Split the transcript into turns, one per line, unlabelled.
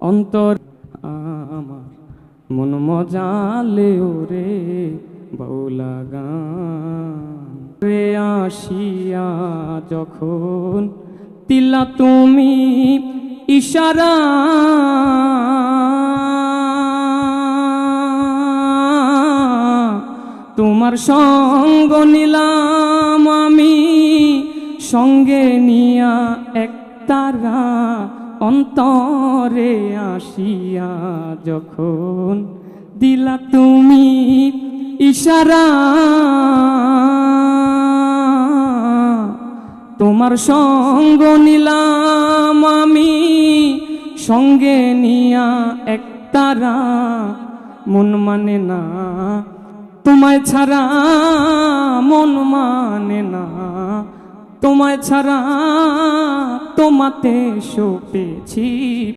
অন্তর আমার মন মজালে ওরে বাউলা গান রে আসিয়া যখন দিলা তুমি ইশারা তোমার সঙ্গ নিলাম আমি সঙ্গে নিয়া এক তারা অন্তরে আসিয়া যখন দিলা তুমি ইশারা তোমার সঙ্গ নিলাম আমি সঙ্গে নিয়া এক তারা মন মানে না তোমায় ছাড়া মন মানে না তোমায় ছাড়া তোমাতে সপেছি